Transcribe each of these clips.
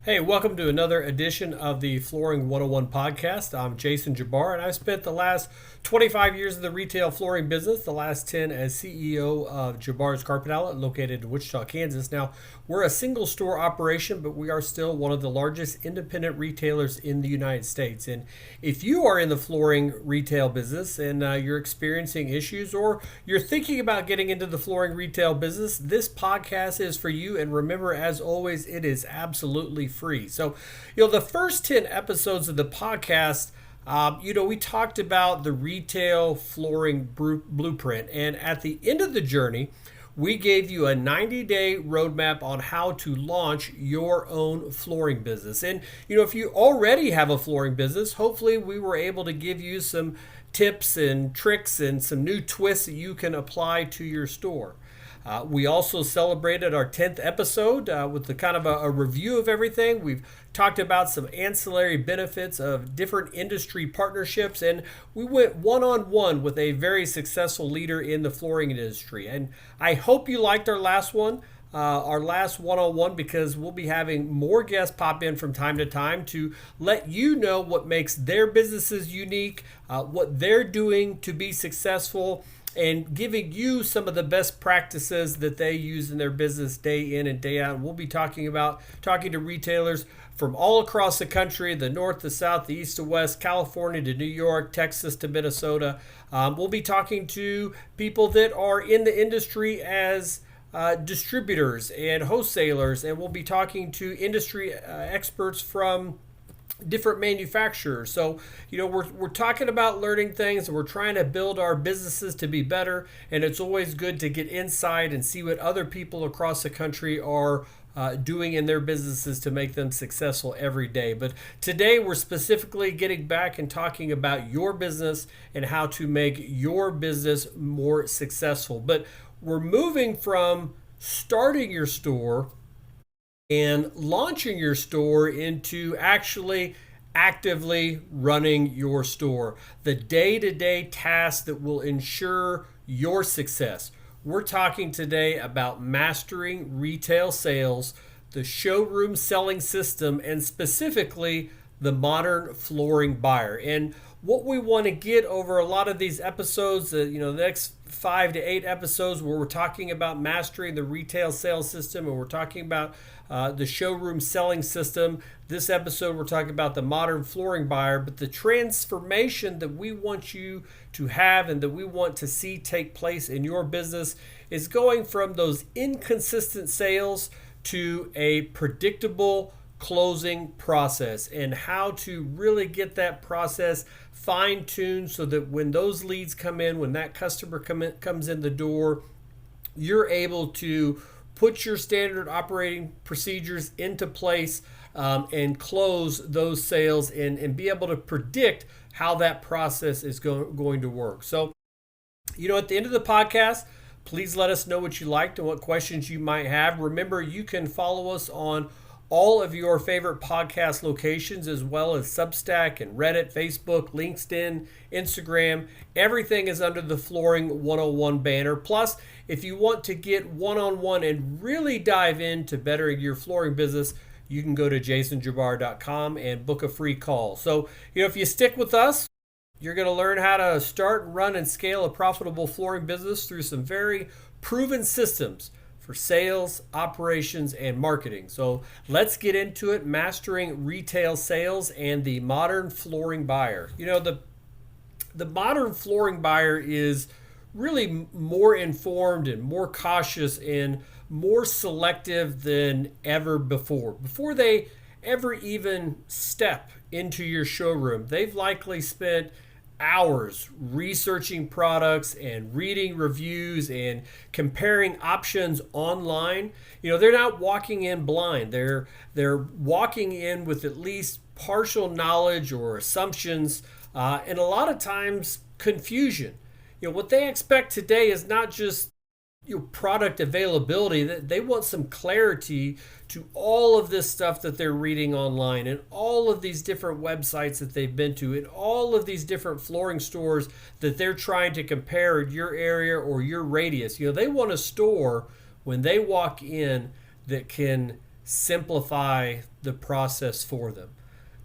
Hey, welcome to another edition of the Flooring 101 podcast. I'm Jason Jabbar, and I've spent the last 25 years in the retail flooring business, the last 10 as CEO of Jabbar's Carpet Outlet, located in Wichita, Kansas. Now, we're a single store operation, but we are still one of the largest independent retailers in the United States. And if you are in the flooring retail business and you're experiencing issues or you're thinking about getting into the flooring retail business, this podcast is for you. And remember, as always, it is absolutely free. So, the first 10 episodes of the podcast, we talked about the retail flooring blueprint. And at the end of the journey, we gave you a 90-day roadmap on how to launch your own flooring business. And, if you already have a flooring business, hopefully we were able to give you some tips and tricks and some new twists that you can apply to your store. We also celebrated our 10th episode with the kind of a review of everything. We've talked about some ancillary benefits of different industry partnerships, and we went one-on-one with a very successful leader in the flooring industry. And I hope you liked our last one-on-one, because we'll be having more guests pop in from time to time to let you know what makes their businesses unique, what they're doing to be successful, and giving you some of the best practices that they use in their business day in and day out. And we'll be talking to retailers from all across the country, the north, the south, the east to west, California to New York, Texas to Minnesota. We'll be talking to people that are in the industry as distributors and wholesalers, and we'll be talking to industry experts from different manufacturers. So, we're talking about learning things, and we're trying to build our businesses to be better. And it's always good to get inside and see what other people across the country are doing in their businesses to make them successful every day. But today we're specifically getting back and talking about your business and how to make your business more successful. But we're moving from starting your store and launching your store into actually actively running your store, the day-to-day tasks that will ensure your success. We're talking today about mastering retail sales, the showroom selling system, and specifically the modern flooring buyer. And what we want to get over a lot of these episodes, the next 5 to 8 episodes, where we're talking about mastering the retail sales system, and we're talking about the showroom selling system. This episode, we're talking about the modern flooring buyer. But the transformation that we want you to have and that we want to see take place in your business is going from those inconsistent sales to a predictable closing process, and how to really get that process fine-tuned so that when those leads come in, when that customer comes in the door, you're able to put your standard operating procedures into place and close those sales and be able to predict how that process is going to work. So, at the end of the podcast, please let us know what you liked and what questions you might have. Remember, you can follow us on all of your favorite podcast locations, as well as Substack and Reddit, Facebook, LinkedIn, Instagram. Everything is under the Flooring 101 banner. Plus, if you want to get one-on-one and really dive into bettering your flooring business, you can go to jasonjabbar.com and book a free call. So, if you stick with us, you're going to learn how to start, run, and scale a profitable flooring business through some very proven systems for sales, operations, and marketing. So let's get into it, mastering retail sales and the modern flooring buyer. The modern flooring buyer is really more informed and more cautious and more selective than ever before. Before they ever even step into your showroom, they've likely spent hours researching products and reading reviews and comparing options online. They're not walking in blind. They're walking in with at least partial knowledge or assumptions, and a lot of times confusion. What they expect today is not just product availability. They want some clarity to all of this stuff that they're reading online, and all of these different websites that they've been to, and all of these different flooring stores that they're trying to compare in your area or your radius. They want a store when they walk in that can simplify the process for them,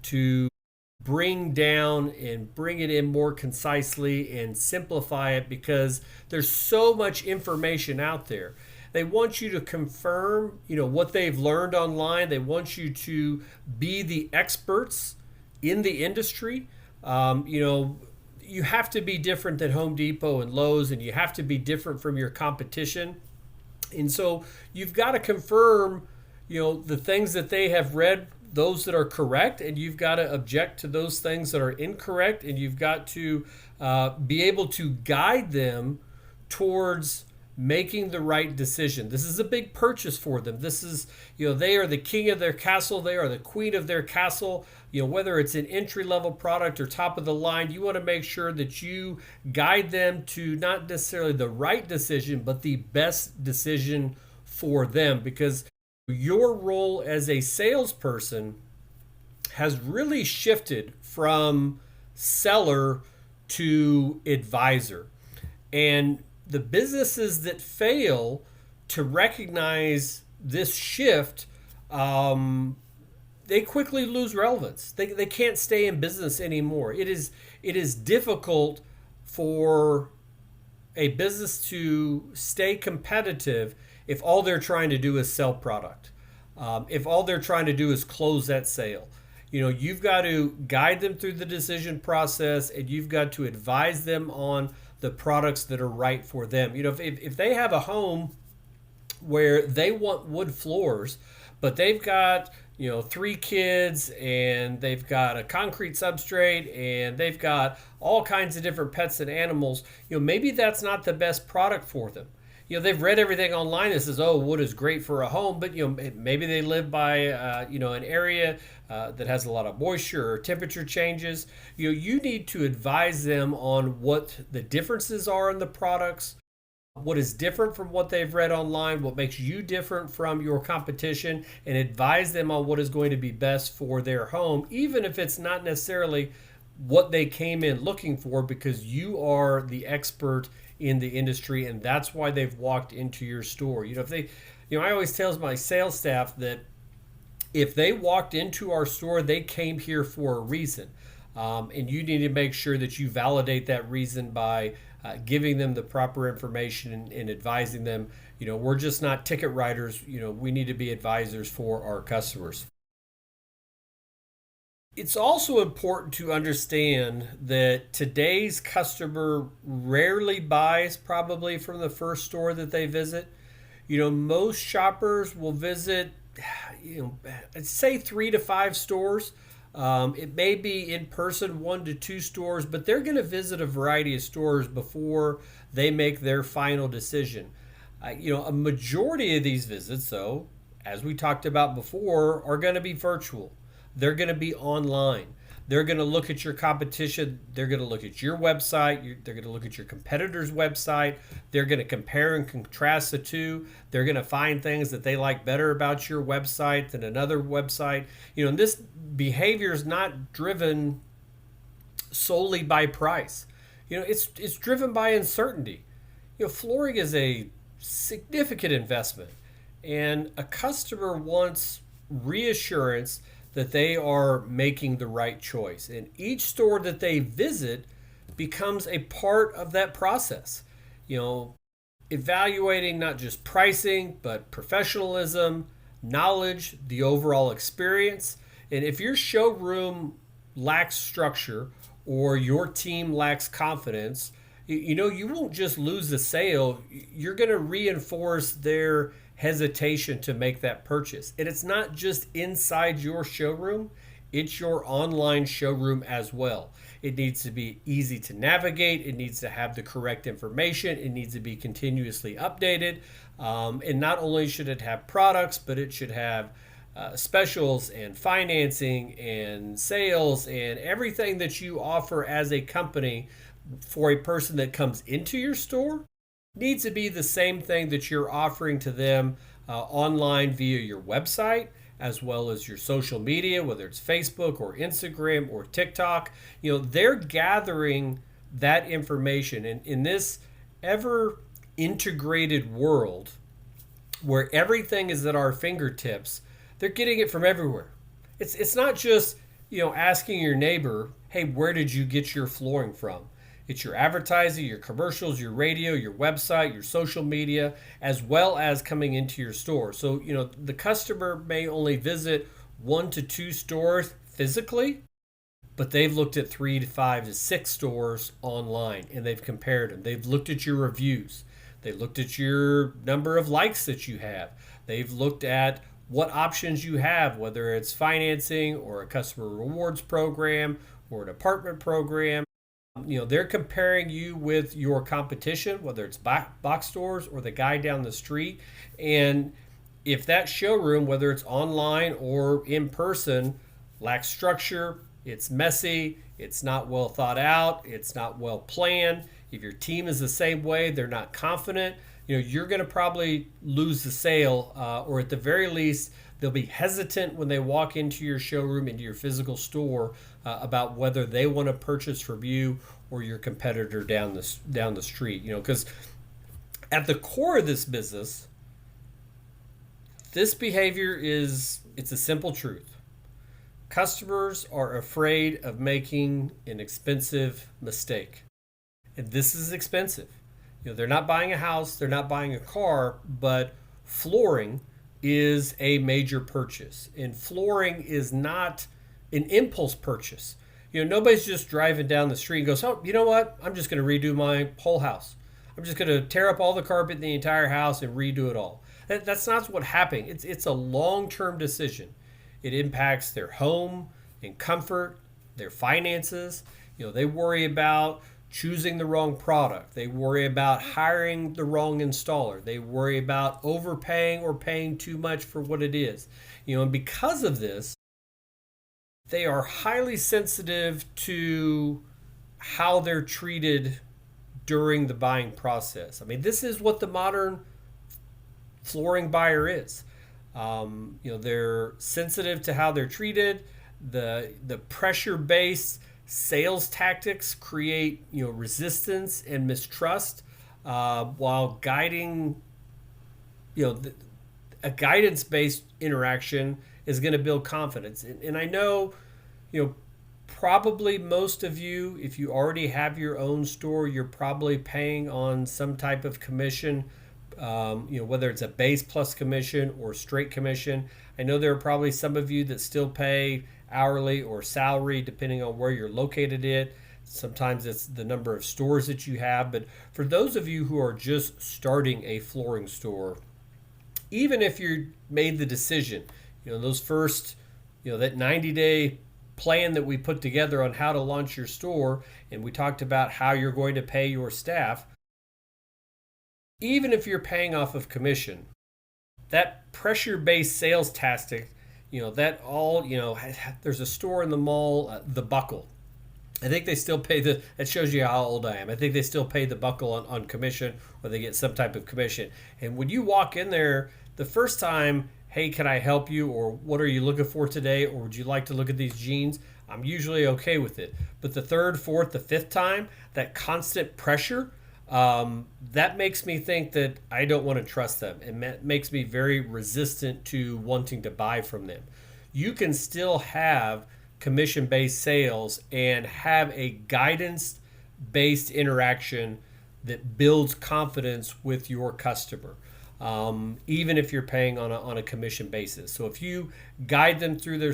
to bring down and bring it in more concisely and simplify it, because there's so much information out there. They want you to confirm, what they've learned online. They want you to be the experts in the industry. You have to be different than Home Depot and Lowe's, and you have to be different from your competition. And so you've got to confirm, the things that they have read, those that are correct, and you've got to object to those things that are incorrect, and you've got to be able to guide them towards making the right decision. This is a big purchase for them. This is, they are the king of their castle. They are the queen of their castle. Whether it's an entry level product or top of the line, you want to make sure that you guide them to not necessarily the right decision, but the best decision for them, because your role as a salesperson has really shifted from seller to advisor. And the businesses that fail to recognize this shift, they quickly lose relevance. They can't stay in business anymore. It is difficult for a business to stay competitive if all they're trying to do is sell product. If all they're trying to do is close that sale. You've got to guide them through the decision process, and you've got to advise them on the products that are right for them. If they have a home where they want wood floors, but they've got 3 kids, and they've got a concrete substrate, and they've got all kinds of different pets and animals, maybe that's not the best product for them. They've read everything online that says, oh, wood is great for a home, but maybe they live by an area that has a lot of moisture or temperature changes. You need to advise them on what the differences are in the products, what is different from what they've read online, what makes you different from your competition, and advise them on what is going to be best for their home, even if it's not necessarily what they came in looking for, because you are the expert in the industry, and that's why they've walked into your store. I always tell my sales staff that if they walked into our store, they came here for a reason. And you need to make sure that you validate that reason by giving them the proper information and advising them. We're just not ticket writers. We need to be advisors for our customers. It's also important to understand that today's customer rarely buys probably from the first store that they visit. Most shoppers will visit, I'd say 3 to 5 stores. It may be in person 1 to 2 stores, but they're going to visit a variety of stores before they make their final decision. A majority of these visits, though, as we talked about before, are going to be virtual. They're going to be online. They're going to look at your competition. They're going to look at your website. They're going to look at your competitor's website. They're going to compare and contrast the two. They're going to find things that they like better about your website than another website. And this behavior is not driven solely by price. It's driven by uncertainty. Flooring is a significant investment, and a customer wants reassurance that they are making the right choice. And each store that they visit becomes a part of that process. Evaluating not just pricing, but professionalism, knowledge, the overall experience. And if your showroom lacks structure or your team lacks confidence, you won't just lose the sale. You're going to reinforce their hesitation to make that purchase. And it's not just inside your showroom, it's your online showroom as well. It needs to be easy to navigate. It needs to have the correct information. It needs to be continuously updated. And not only should it have products, but it should have specials and financing and sales and everything that you offer as a company for a person that comes into your store needs to be the same thing that you're offering to them online via your website, as well as your social media, whether it's Facebook or Instagram or TikTok. They're gathering that information. And in this ever integrated world where everything is at our fingertips, They're getting it from everywhere. It's not just, asking your neighbor, hey, where did you get your flooring from? It's your advertising, your commercials, your radio, your website, your social media, as well as coming into your store. So, the customer may only visit 1 to 2 stores physically, but they've looked at 3 to 5 to 6 stores online and they've compared them. They've looked at your reviews. They looked at your number of likes that you have. They've looked at what options you have, whether it's financing or a customer rewards program or an apartment program. They're comparing you with your competition, whether it's box stores or the guy down the street. And if that showroom, whether it's online or in person, lacks structure, it's messy, it's not well thought out, it's not well planned. If your team is the same way, they're not confident, you're going to probably lose the sale, or at the very least, they'll be hesitant when they walk into your showroom, into your physical store, about whether they want to purchase from you or your competitor down the street. Because at the core of this business, this behavior it's a simple truth. Customers are afraid of making an expensive mistake. And this is expensive. They're not buying a house, they're not buying a car, but flooring is a major purchase. And flooring is not an impulse purchase. Nobody's just driving down the street and goes, oh, you know what? I'm just going to redo my whole house. I'm just going to tear up all the carpet in the entire house and redo it all. That's not what's happening. It's a long-term decision. It impacts their home and comfort, their finances. They worry about choosing the wrong product. They worry about hiring the wrong installer. They worry about overpaying or paying too much for what it is. And because of this, they are highly sensitive to how they're treated during the buying process. I mean, this is what the modern flooring buyer is. They're sensitive to how they're treated. The pressure-based sales tactics create resistance and mistrust, while guiding a guidance-based interaction is going to build confidence. And I know probably most of you, if you already have your own store, you're probably paying on some type of commission, whether it's a base plus commission or straight commission. I know there are probably some of you that still pay hourly or salary depending on where you're located at. Sometimes it's the number of stores that you have. But for those of you who are just starting a flooring store, even if you made the decision, those first, that 90-day plan that we put together on how to launch your store, and we talked about how you're going to pay your staff, even if you're paying off of commission, that pressure-based sales tactic, there's a store in the mall, The Buckle. I think they still pay that shows you how old I am. I think they still pay The Buckle on commission, or they get some type of commission. And when you walk in there the first time, hey, can I help you? Or what are you looking for today? Or would you like to look at these jeans? I'm usually okay with it. But the third, fourth, the fifth time, that constant pressure, that makes me think that I don't want to trust them. It makes me very resistant to wanting to buy from them. You can still have commission-based sales and have a guidance-based interaction that builds confidence with your customer, even if you're paying on a commission basis. So if you guide them through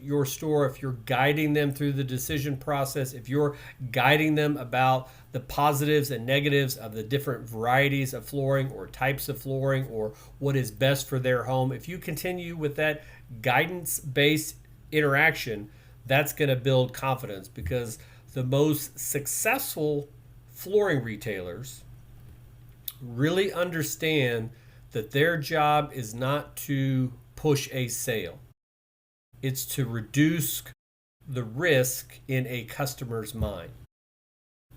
your store, if you're guiding them through the decision process, if you're guiding them about the positives and negatives of the different varieties of flooring or types of flooring or what is best for their home, if you continue with that guidance-based interaction, that's going to build confidence, because the most successful flooring retailers really understand that their job is not to push a sale. It's to reduce the risk in a customer's mind.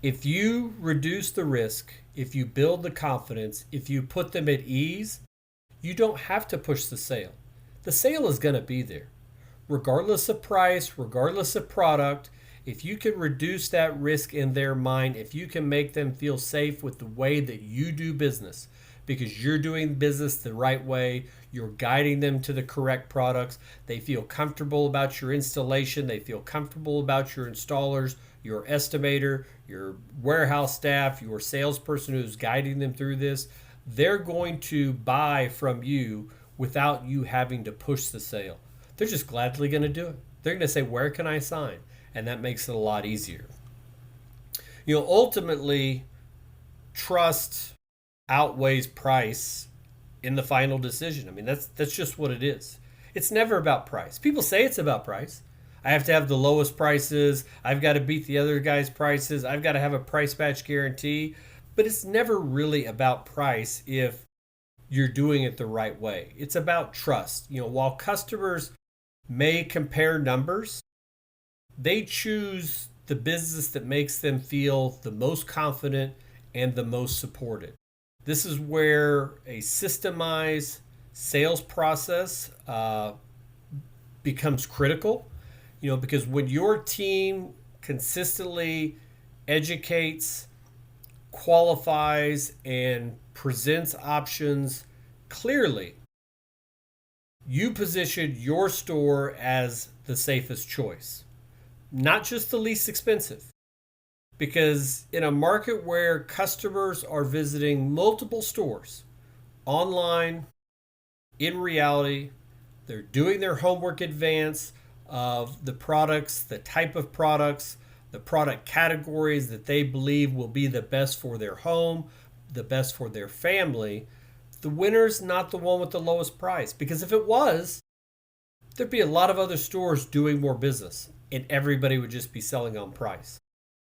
If you reduce the risk, if you build the confidence, if you put them at ease, you don't have to push the sale. The sale is going to be there. Regardless of price, regardless of product, if you can reduce that risk in their mind, if you can make them feel safe with the way that you do business, because you're doing business the right way. You're guiding them to the correct products. They feel comfortable about your installation. They feel comfortable about your installers, your estimator, your warehouse staff, your salesperson who's guiding them through this. They're going to buy from you without you having to push the sale. They're just gladly going to do it. They're going to say, where can I sign? And that makes it a lot easier. Ultimately, trust outweighs price in the final decision. I mean, that's just what it is. It's never about price. People say it's about price. I have to have the lowest prices. I've got to beat the other guy's prices. I've got to have a price match guarantee. But it's never really about price if you're doing it the right way. It's about trust. While customers may compare numbers, they choose the business that makes them feel the most confident and the most supported. This is where a systemized sales process becomes critical, because when your team consistently educates, qualifies, and presents options clearly, you position your store as the safest choice, not just the least expensive. Because in a market where customers are visiting multiple stores, online, in reality, they're doing their homework in advance of the products, the type of products, the product categories that they believe will be the best for their home, the best for their family, the winner's not the one with the lowest price. Because if it was, there'd be a lot of other stores doing more business and everybody would just be selling on price.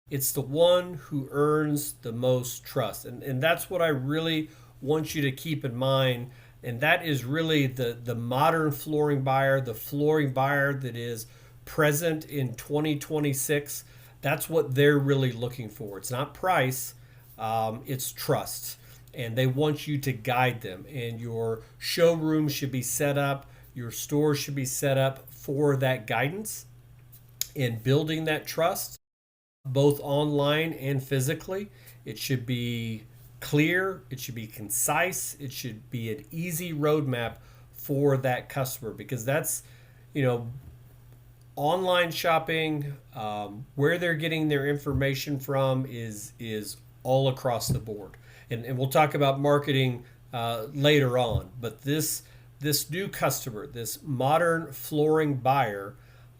It's the one who earns the most trust. And that's what I really want you to keep in mind. And that is really the modern flooring buyer, the flooring buyer that is present in 2026. That's what they're really looking for. It's not price, it's trust. And they want you to guide them. And your showroom should be set up, your store should be set up for that guidance and building that trust, both online and physically. It should be clear, it should be concise, it should be an easy roadmap for that customer, because that's, online shopping, where they're getting their information from is all across the board. And we'll talk about marketing later on. But this new customer, this modern flooring buyer,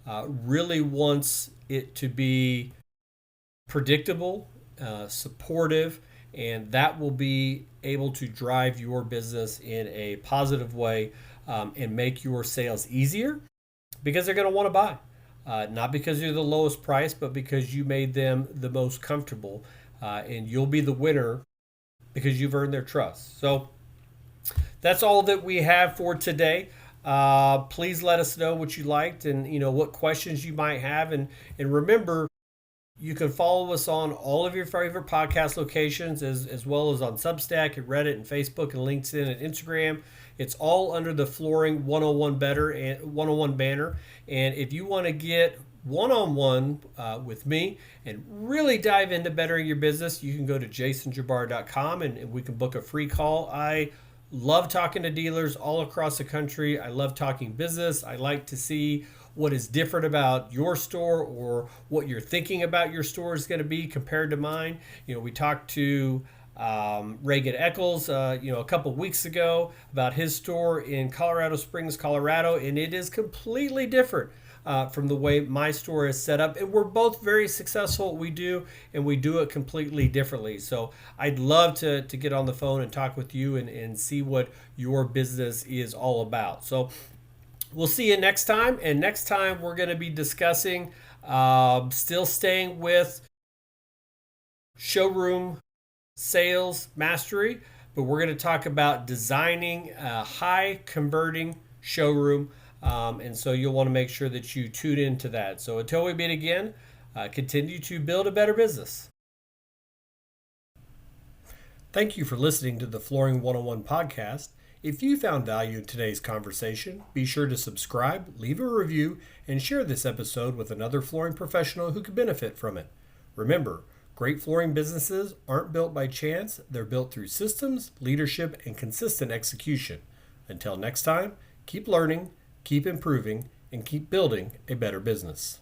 really wants it to be predictable, supportive, and that will be able to drive your business in a positive way and make your sales easier, because they're going to want to buy. Not because you're the lowest price, but because you made them the most comfortable. And you'll be the winner because you've earned their trust. So that's all that we have for today. Please let us know what you liked and what questions you might have. And remember, you can follow us on all of your favorite podcast locations, as well as on Substack and Reddit and Facebook and LinkedIn and Instagram. It's all under the Flooring 101 banner. And if you want to get one-on-one with me and really dive into bettering your business, you can go to jasonjabbar.com and we can book a free call. I love talking to dealers all across the country. I love talking business. I like to see what is different about your store or what you're thinking about your store is going to be compared to mine. We talked to Reagan Eccles, a couple weeks ago about his store in Colorado Springs, Colorado, and it is completely different from the way my store is set up. And we're both very successful at what we do, and we do it completely differently. So I'd love to get on the phone and talk with you and see what your business is all about. So we'll see you next time. And next time we're going to be discussing, still staying with showroom sales mastery, but we're going to talk about designing a high converting showroom. And so you'll want to make sure that you tune into that. So until we meet again, continue to build a better business. Thank you for listening to the Flooring 101 podcast. If you found value in today's conversation, be sure to subscribe, leave a review, and share this episode with another flooring professional who could benefit from it. Remember, Great flooring businesses aren't built by chance, they're built through systems, leadership, and consistent execution. Until next time, keep learning, keep improving, and keep building a better business.